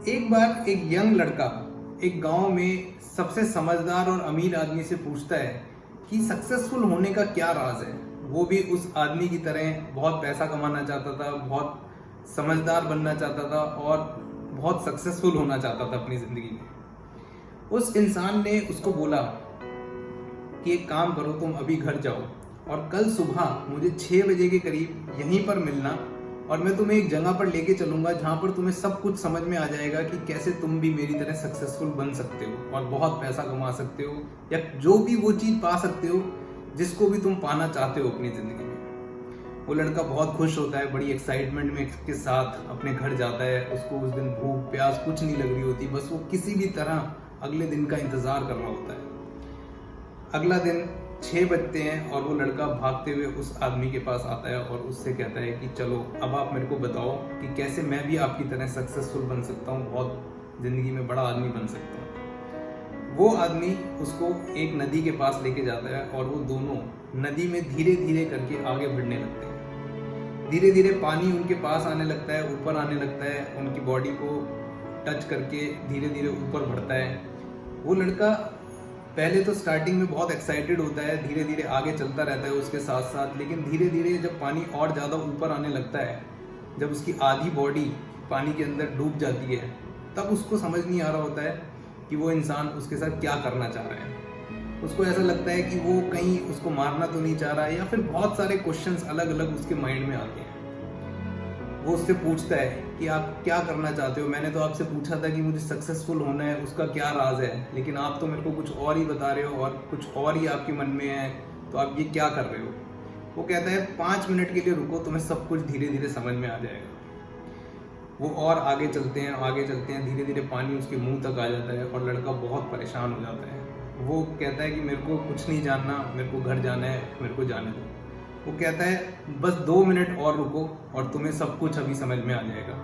एक बार एक यंग लड़का एक गांव में सबसे समझदार और अमीर आदमी से पूछता है कि सक्सेसफुल होने का क्या राज है। वो भी उस आदमी की तरह बहुत पैसा कमाना चाहता था, बहुत समझदार बनना चाहता था और बहुत सक्सेसफुल होना चाहता था अपनी जिंदगी में। उस इंसान ने उसको बोला कि एक काम करो, तुम अभी घर जाओ और कल सुबह मुझे 6 बजे के करीब यहीं पर मिलना और मैं तुम्हें एक जगह पर लेके चलूंगा जहां पर तुम्हें सब कुछ समझ में आ जाएगा कि कैसे तुम भी मेरी तरह सक्सेसफुल बन सकते हो और बहुत पैसा कमा सकते हो या जो भी वो चीज पा सकते हो जिसको भी तुम पाना चाहते हो अपनी जिंदगी में। वो लड़का बहुत खुश होता है, बड़ी एक्साइटमेंट में के साथ अपने घर जाता है। उसको उस दिन भूख प्यास कुछ नहीं लग रही होती, बस वो किसी भी तरह अगले दिन का इंतजार कर रहा होता है। अगला दिन 6 बजते हैं और वो लड़का भागते हुए उस आदमी के पास आता है और उससे कहता है कि चलो अब आप मेरे को बताओ कि कैसे मैं भी आपकी तरह सक्सेसफुल बन सकता हूँ, बहुत जिंदगी में बड़ा आदमी बन सकता हूँ। वो आदमी उसको एक नदी के पास लेके जाता है और वो दोनों नदी में धीरे धीरे करके आगे बढ़ने लगते हैं। धीरे धीरे पानी उनके पास आने लगता है, ऊपर आने लगता है, उनकी बॉडी को टच करके धीरे धीरे ऊपर बढ़ता है। वो लड़का पहले तो स्टार्टिंग में बहुत एक्साइटेड होता है, धीरे धीरे आगे चलता रहता है उसके साथ साथ, लेकिन धीरे धीरे जब पानी और ज़्यादा ऊपर आने लगता है, जब उसकी आधी बॉडी पानी के अंदर डूब जाती है, तब उसको समझ नहीं आ रहा होता है कि वो इंसान उसके साथ क्या करना चाह रहा है। उसको ऐसा लगता है कि वो कहीं उसको मारना तो नहीं चाह रहा है, या फिर बहुत सारे क्वेश्चंस अलग अलग उसके माइंड में आते हैं। वो उससे पूछता है कि आप क्या करना चाहते हो, मैंने तो आपसे पूछा था कि मुझे सक्सेसफुल होना है, उसका क्या राज है, लेकिन आप तो मेरे को कुछ और ही बता रहे हो और कुछ और ही आपके मन में है, तो आप ये क्या कर रहे हो। वो कहता है 5 मिनट के लिए रुको, तुम्हें सब कुछ धीरे धीरे समझ में आ जाएगा। वो और आगे चलते हैं, धीरे धीरे पानी उसके मुंह तक आ जाता है और लड़का बहुत परेशान हो जाता है। वो कहता है कि मेरे को कुछ नहीं जानना, मेरे को घर जाना है, मेरे को जाने दो। वो कहता है बस 2 मिनट और रुको और तुम्हें सब कुछ अभी समझ में आ जाएगा।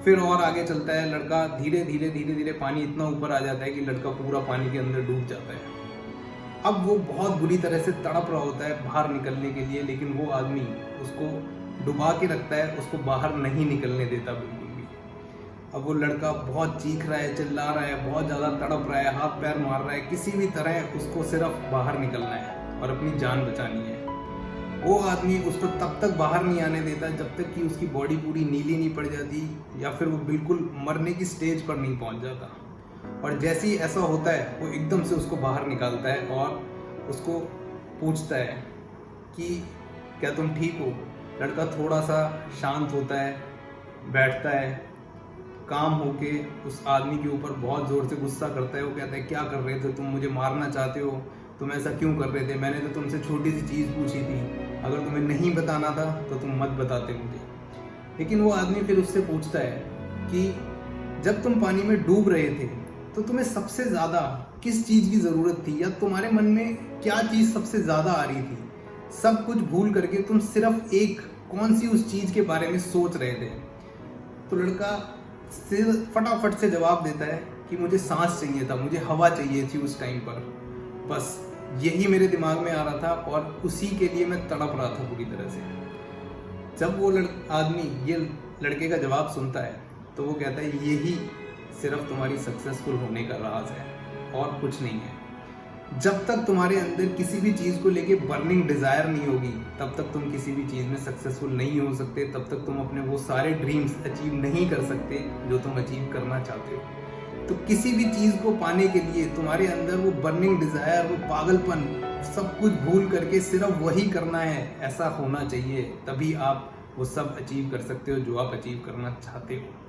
फिर और आगे चलता है लड़का, धीरे धीरे पानी इतना ऊपर आ जाता है कि लड़का पूरा पानी के अंदर डूब जाता है। अब वो बहुत बुरी तरह से तड़प रहा होता है बाहर निकलने के लिए, लेकिन वो आदमी उसको डुबा के रखता है, उसको बाहर नहीं निकलने देता बिल्कुल भी। अब वो लड़का बहुत चीख रहा है, चिल्ला रहा है, बहुत ज़्यादा तड़प रहा है, हाथ पैर मार रहा है, किसी भी तरह उसको सिर्फ बाहर निकलना है और अपनी जान बचानी है। वो आदमी उसको तब तक बाहर नहीं आने देता जब तक कि उसकी बॉडी पूरी नीली नहीं पड़ जाती या फिर वो बिल्कुल मरने की स्टेज पर नहीं पहुंच जाता। और जैसे ही ऐसा होता है वो एकदम से उसको बाहर निकालता है और उसको पूछता है कि क्या तुम ठीक हो। लड़का थोड़ा सा शांत होता है, बैठता है, काम होके उस आदमी के ऊपर बहुत ज़ोर से गुस्सा करता है। वो कहता है क्या कर रहे थे तुम, मुझे मारना चाहते हो, तुम ऐसा क्यों कर रहे थे, मैंने तो तुमसे छोटी सी चीज़ पूछी थी, अगर तुम्हें नहीं बताना था तो तुम मत बताते मुझे। लेकिन वो आदमी फिर उससे पूछता है कि जब तुम पानी में डूब रहे थे तो तुम्हें सबसे ज़्यादा किस चीज़ की ज़रूरत थी, या तुम्हारे मन में क्या चीज़ सबसे ज़्यादा आ रही थी। सब कुछ भूल करके तुम सिर्फ एक कौन सी उस चीज़ के बारे में सोच रहे थे। तो लड़का फटाफट से जवाब देता है कि मुझे सांस चाहिए था, मुझे हवा चाहिए थी उस टाइम पर, बस यही मेरे दिमाग में आ रहा था और उसी के लिए मैं तड़प रहा था पूरी तरह से। जब वो आदमी ये लड़के का जवाब सुनता है तो वो कहता है यही सिर्फ तुम्हारी सक्सेसफुल होने का राज है और कुछ नहीं है। जब तक तुम्हारे अंदर किसी भी चीज़ को लेके बर्निंग डिज़ायर नहीं होगी तब तक तुम किसी भी चीज़ में सक्सेसफुल नहीं हो सकते, तब तक तुम अपने वो सारे ड्रीम्स अचीव नहीं कर सकते जो तुम अचीव करना चाहते हो। तो किसी भी चीज़ को पाने के लिए तुम्हारे अंदर वो बर्निंग डिज़ायर, वो पागलपन, सब कुछ भूल करके सिर्फ वही करना है, ऐसा होना चाहिए, तभी आप वो सब अचीव कर सकते हो जो आप अचीव करना चाहते हो।